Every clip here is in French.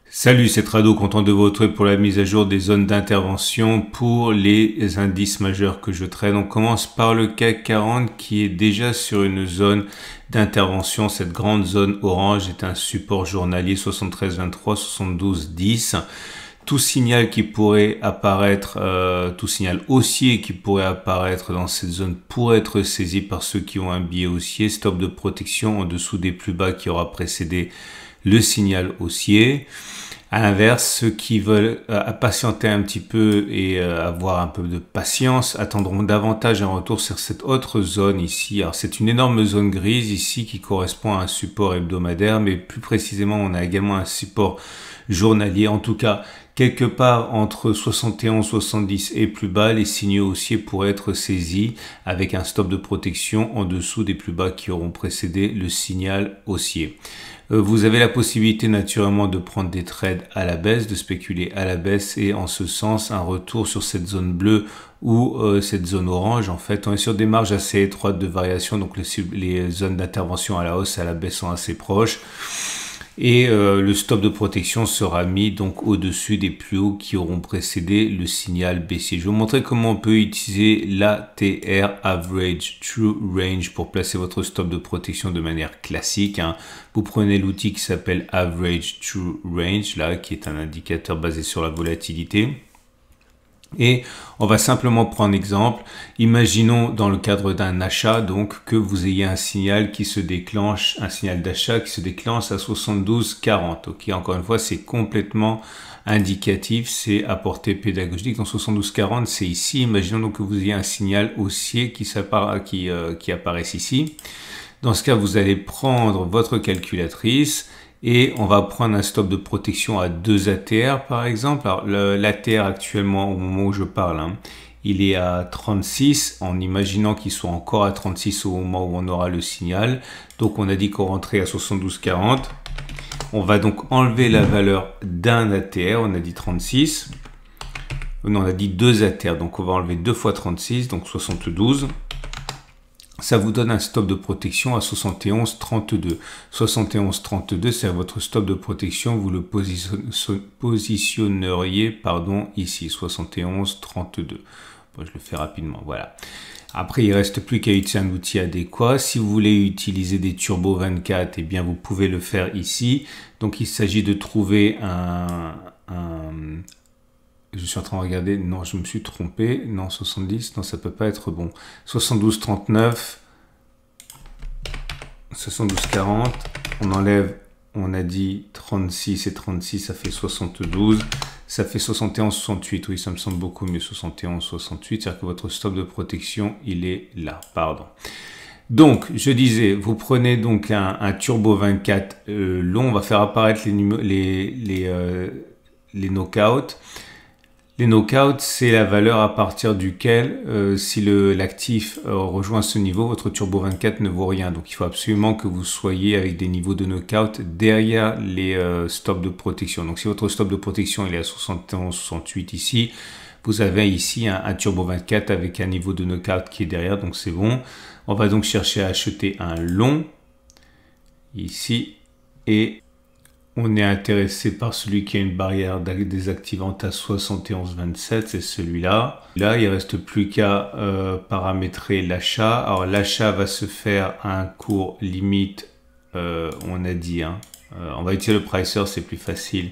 Salut, c'est Trado, content de vous retrouver pour la mise à jour des zones d'intervention pour les indices majeurs que je traite. On commence par le CAC 40 qui est déjà sur une zone d'intervention. Cette grande zone orange est un support journalier 73,23, 72,10. Tout signal qui pourrait apparaître, tout signal haussier qui pourrait apparaître dans cette zone pourrait être saisi par ceux qui ont un biais haussier. Stop de protection en dessous des plus bas qui aura précédé le signal haussier. À l'inverse, ceux qui veulent patienter un petit peu et avoir un peu de patience attendront davantage un retour sur cette autre zone ici. Alors c'est une énorme zone grise ici qui correspond à un support hebdomadaire, mais plus précisément on a également un support journalier. En tout cas, quelque part entre 71, 70 et plus bas, les signaux haussiers pourraient être saisis avec un stop de protection en dessous des plus bas qui auront précédé le signal haussier. Vous avez la possibilité naturellement de prendre des trades à la baisse, de spéculer à la baisse et en ce sens un retour sur cette zone bleue ou cette zone orange. En fait, on est sur des marges assez étroites de variation, donc les zones d'intervention à la hausse et à la baisse sont assez proches. Et le stop de protection sera mis donc au-dessus des plus hauts qui auront précédé le signal baissier. Je vais vous montrer comment on peut utiliser l'ATR, Average True Range, pour placer votre stop de protection de manière classique. Vous prenez l'outil qui s'appelle Average True Range, là, qui est un indicateur basé sur la volatilité. Et on va simplement prendre exemple. Imaginons dans le cadre d'un achat donc que vous ayez un signal qui se déclenche, un signal d'achat qui se déclenche à 72,40. Ok, encore une fois, c'est complètement indicatif, c'est à portée pédagogique. Dans 72,40, c'est ici. Imaginons donc que vous ayez un signal haussier qui apparaisse ici. Dans ce cas, vous allez prendre votre calculatrice et on va prendre un stop de protection à 2 ATR par exemple. Alors l'ATR actuellement au moment où je parle, il est à 36 en imaginant qu'il soit encore à 36 au moment où on aura le signal. Donc on a dit qu'on rentrait à 72,40. On va donc enlever la valeur d'un ATR, on a dit 36. Non, on a dit 2 ATR, donc on va enlever 2 fois 36, donc 72. Ça vous donne un stop de protection à 71,32. 71,32, c'est votre stop de protection. Vous le positionneriez, ici, 71,32. Bon, je le fais rapidement, voilà. Après, il ne reste plus qu'à utiliser un outil adéquat. Si vous voulez utiliser des Turbo 24, eh bien, vous pouvez le faire ici. Donc, il s'agit de trouver je suis en train de regarder, non, je me suis trompé, non, 70, non, ça peut pas être bon. 72,39, 72,40, on enlève, on a dit 36 et 36, ça fait 72, ça fait 71,68, oui, ça me semble beaucoup mieux, 71,68, c'est-à-dire que votre stop de protection, il est là, pardon. Donc, je disais, vous prenez donc un Turbo 24 long, on va faire apparaître les knockouts. Les knockouts, c'est la valeur à partir duquel, si l'actif rejoint ce niveau, votre Turbo 24 ne vaut rien. Donc, il faut absolument que vous soyez avec des niveaux de knockout derrière les stops de protection. Donc, si votre stop de protection il est à 71, 68 ici, vous avez ici un Turbo 24 avec un niveau de knockout qui est derrière. Donc, c'est bon. On va donc chercher à acheter un long ici et on est intéressé par celui qui a une barrière désactivante à 71,27, c'est celui-là. Là, il ne reste plus qu'à paramétrer l'achat. Alors, l'achat va se faire à un cours limite, on a dit, on va utiliser le pricer, c'est plus facile.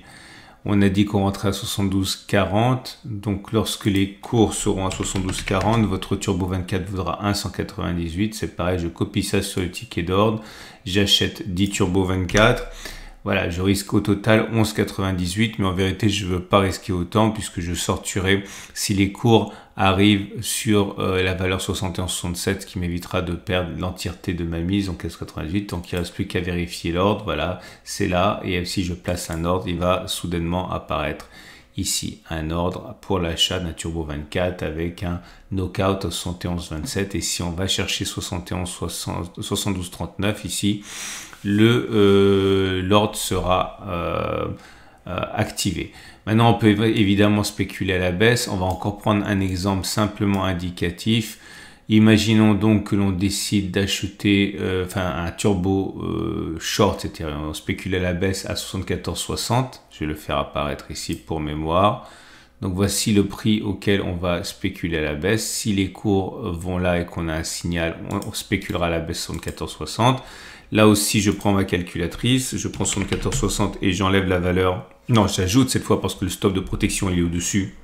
On a dit qu'on rentrait à 72,40. Donc, lorsque les cours seront à 72,40, votre Turbo 24 vaudra 1,198. C'est pareil, je copie ça sur le ticket d'ordre. J'achète 10 Turbo 24. Voilà, je risque au total 11,98, mais en vérité, je ne veux pas risquer autant puisque je sortirai si les cours arrivent sur la valeur 61,67, qui m'évitera de perdre l'entièreté de ma mise, donc 15,98. Donc, il ne reste plus qu'à vérifier l'ordre. Voilà, c'est là. Et si je place un ordre, il va soudainement apparaître ici un ordre pour l'achat d'un Turbo 24 avec un knockout à 71,27. Et si on va chercher 72,39 ici, l'ordre sera activé. Maintenant, on peut évidemment spéculer à la baisse. On va encore prendre un exemple simplement indicatif. Imaginons donc que l'on décide d'acheter un turbo short, c'est-à-dire on spécule à la baisse à 74,60. Je vais le faire apparaître ici pour mémoire. Donc voici le prix auquel on va spéculer à la baisse. Si les cours vont là et qu'on a un signal, on spéculera à la baisse 74,60. Là aussi, je prends ma calculatrice, je prends 74,60 et j'enlève la valeur. Non, j'ajoute cette fois parce que le stop de protection il est au-dessus.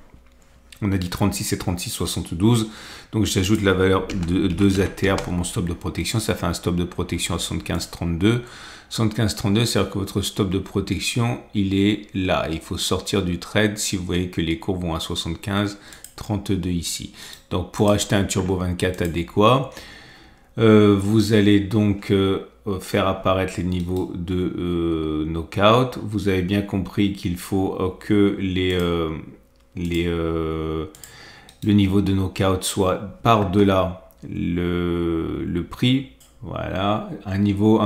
On a dit 36 et 36,72. Donc j'ajoute la valeur de 2 ATR pour mon stop de protection. Ça fait un stop de protection à 75,32. 75,32, c'est-à-dire que votre stop de protection, il est là. Il faut sortir du trade si vous voyez que les cours vont à 75,32 ici. Donc pour acheter un Turbo 24 adéquat, vous allez donc faire apparaître les niveaux de knockout. Vous avez bien compris qu'il faut que le niveau de knockout soit par-delà le prix. Voilà, un niveau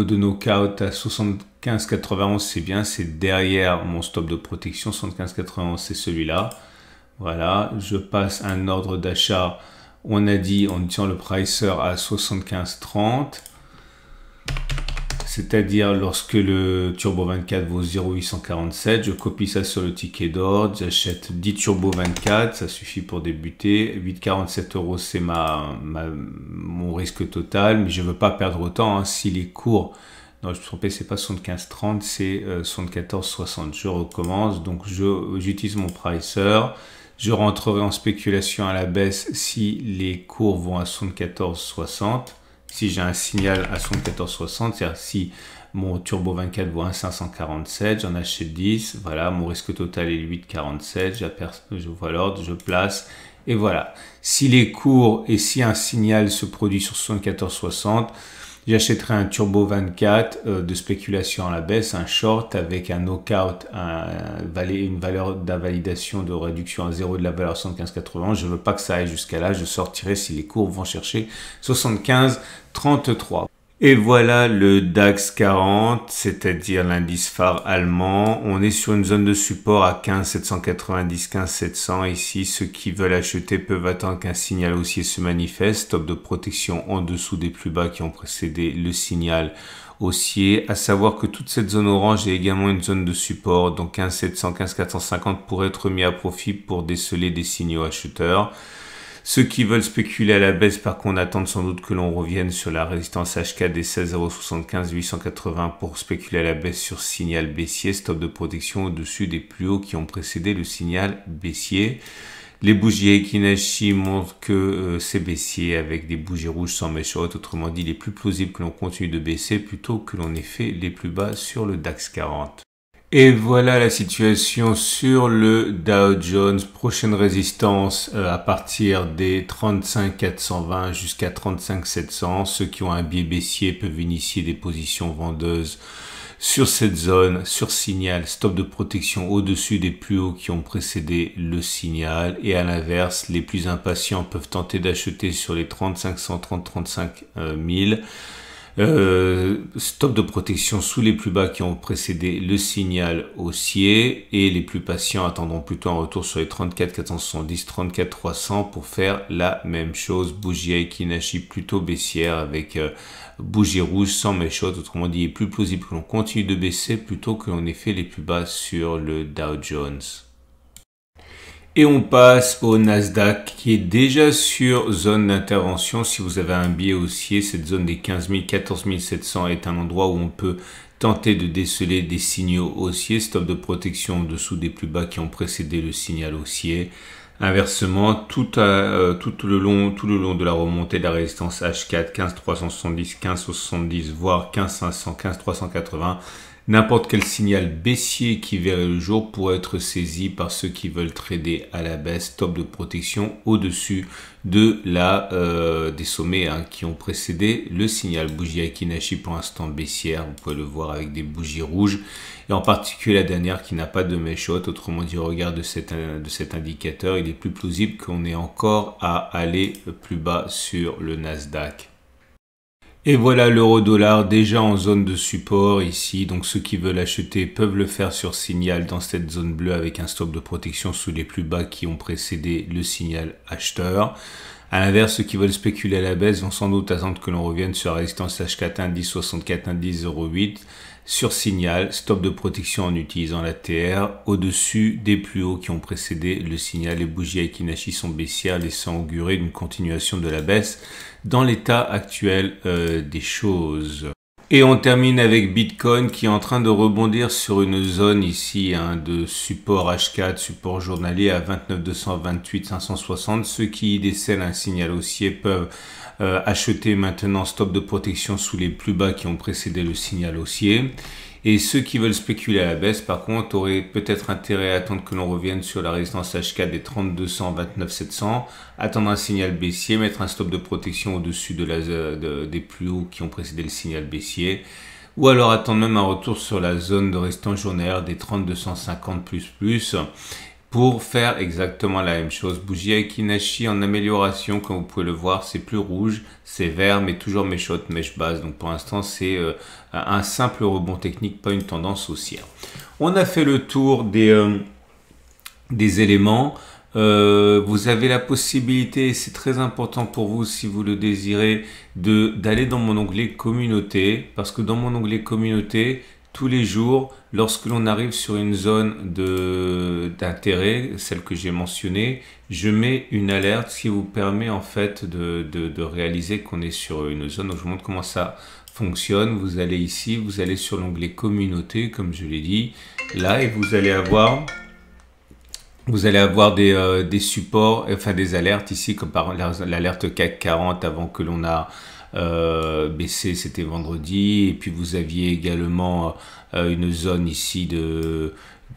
de knockout à 75,91, c'est bien, c'est derrière mon stop de protection. 75,91, c'est celui-là. Voilà, je passe un ordre d'achat. On a dit, on tient le pricer à 75,30. C'est-à-dire lorsque le Turbo 24 vaut 0,847, je copie ça sur le ticket d'ordre, j'achète 10 Turbo 24, ça suffit pour débuter. 8,47 €, c'est mon risque total, mais je ne veux pas perdre autant. Hein. Si les cours, non, je me suis trompé, c'est pas 75,30, c'est 74,60. Je recommence, donc j'utilise mon pricer. Je rentrerai en spéculation à la baisse si les cours vont à 74,60. Si j'ai un signal à 74,60, c'est-à-dire si mon Turbo 24 vaut 1,547, j'en achète 10. Voilà, mon risque total est 8,47. Je vois l'ordre, je place. Et voilà. Si les cours et si un signal se produit sur 74,60, j'achèterai un Turbo 24 de spéculation à la baisse, un short avec un knockout, une valeur d'invalidation de réduction à 0 de la valeur 75,80. Je ne veux pas que ça aille jusqu'à là. Je sortirai si les cours vont chercher 75,33. Et voilà le DAX 40, c'est-à-dire l'indice phare allemand. On est sur une zone de support à 15,790, 15,700. Ici, ceux qui veulent acheter peuvent attendre qu'un signal haussier se manifeste. Stop de protection en dessous des plus bas qui ont précédé le signal haussier. À savoir que toute cette zone orange est également une zone de support. Donc 15,700, 15,450 pourrait être mis à profit pour déceler des signaux acheteurs. Ceux qui veulent spéculer à la baisse, par contre, attendent sans doute que l'on revienne sur la résistance H4 des 16,075, 880 pour spéculer à la baisse sur signal baissier, stop de protection au-dessus des plus hauts qui ont précédé le signal baissier. Les bougies Ekinashi montrent que c'est baissier avec des bougies rouges sans mèche haute. Autrement dit, il est plus plausible que l'on continue de baisser plutôt que l'on ait fait les plus bas sur le DAX 40. Et voilà la situation sur le Dow Jones. Prochaine résistance à partir des 35 420 jusqu'à 35 700. Ceux qui ont un biais baissier peuvent initier des positions vendeuses sur cette zone, sur signal, stop de protection au-dessus des plus hauts qui ont précédé le signal. Et à l'inverse, les plus impatients peuvent tenter d'acheter sur les 35 130, 35 000. Stop de protection sous les plus bas qui ont précédé le signal haussier et les plus patients attendront plutôt un retour sur les 34 470, 34 300 pour faire la même chose. Bougie Ekinashi plutôt baissière avec bougie rouge sans mèche haute. Autrement dit, il est plus plausible que l'on continue de baisser plutôt que l'on ait fait les plus bas sur le Dow Jones. Et on passe au Nasdaq qui est déjà sur zone d'intervention. Si vous avez un biais haussier, cette zone des 15 000, 14 700 est un endroit où on peut tenter de déceler des signaux haussiers. Stop de protection en dessous des plus bas qui ont précédé le signal haussier. Inversement, tout le long de la remontée de la résistance H4, 15 370, 15 70, voire 15 500, 15 380, n'importe quel signal baissier qui verrait le jour pourrait être saisi par ceux qui veulent trader à la baisse. Stop de protection au-dessus de des sommets qui ont précédé le signal. Bougie Ekinashi pour l'instant baissière, vous pouvez le voir avec des bougies rouges. Et en particulier la dernière qui n'a pas de mèche haute. Autrement dit, au regard de cet indicateur, il est plus plausible qu'on ait encore à aller plus bas sur le Nasdaq. Et voilà l'euro-dollar déjà en zone de support ici. Donc ceux qui veulent acheter peuvent le faire sur signal dans cette zone bleue avec un stop de protection sous les plus bas qui ont précédé le signal acheteur. À l'inverse, ceux qui veulent spéculer à la baisse vont sans doute attendre que l'on revienne sur la résistance H4 indice 64 indice 08 sur signal, stop de protection en utilisant la TR au-dessus des plus hauts qui ont précédé le signal. Les bougies Aiki-Nashi sont baissières, laissant augurer une continuation de la baisse dans l'état actuel des choses. Et on termine avec Bitcoin qui est en train de rebondir sur une zone ici de support H4, support journalier à 29 228 560. Ceux qui décèlent un signal haussier peuvent acheter maintenant, stop de protection sous les plus bas qui ont précédé le signal haussier. Et ceux qui veulent spéculer à la baisse, par contre, auraient peut-être intérêt à attendre que l'on revienne sur la résistance H4 des 30 200, 29 700, attendre un signal baissier, mettre un stop de protection au-dessus des plus hauts qui ont précédé le signal baissier, ou alors attendre même un retour sur la zone de résistance journalière des 30 250 plus, pour faire exactement la même chose. Bougie Aiki-Nashi en amélioration, comme vous pouvez le voir, c'est plus rouge, c'est vert, mais toujours méchotte, mèche basse. Donc pour l'instant, c'est un simple rebond technique, pas une tendance haussière. On a fait le tour des éléments. Vous avez la possibilité, c'est très important pour vous si vous le désirez, d'aller dans mon onglet communauté, parce que dans mon onglet communauté, tous les jours, lorsque l'on arrive sur une zone d'intérêt, celle que j'ai mentionnée, je mets une alerte qui vous permet en fait de réaliser qu'on est sur une zone. Donc je vous montre comment ça fonctionne. Vous allez ici, vous allez sur l'onglet communauté, comme je l'ai dit, là, et vous allez avoir des supports, enfin des alertes ici, comme par l'alerte CAC 40 avant que l'on a baissé, c'était vendredi. Et puis vous aviez également une zone ici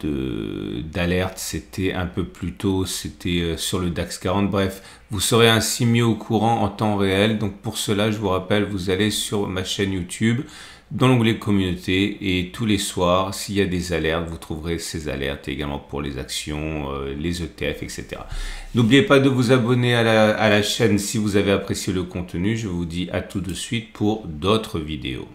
d'alerte, c'était un peu plus tôt, c'était sur le DAX 40. Bref, vous serez ainsi mis au courant en temps réel. Donc pour cela, je vous rappelle, vous allez sur ma chaîne YouTube, dans l'onglet communauté, et tous les soirs, s'il y a des alertes, vous trouverez ces alertes également pour les actions, les ETF, etc. N'oubliez pas de vous abonner à la chaîne si vous avez apprécié le contenu. Je vous dis à tout de suite pour d'autres vidéos.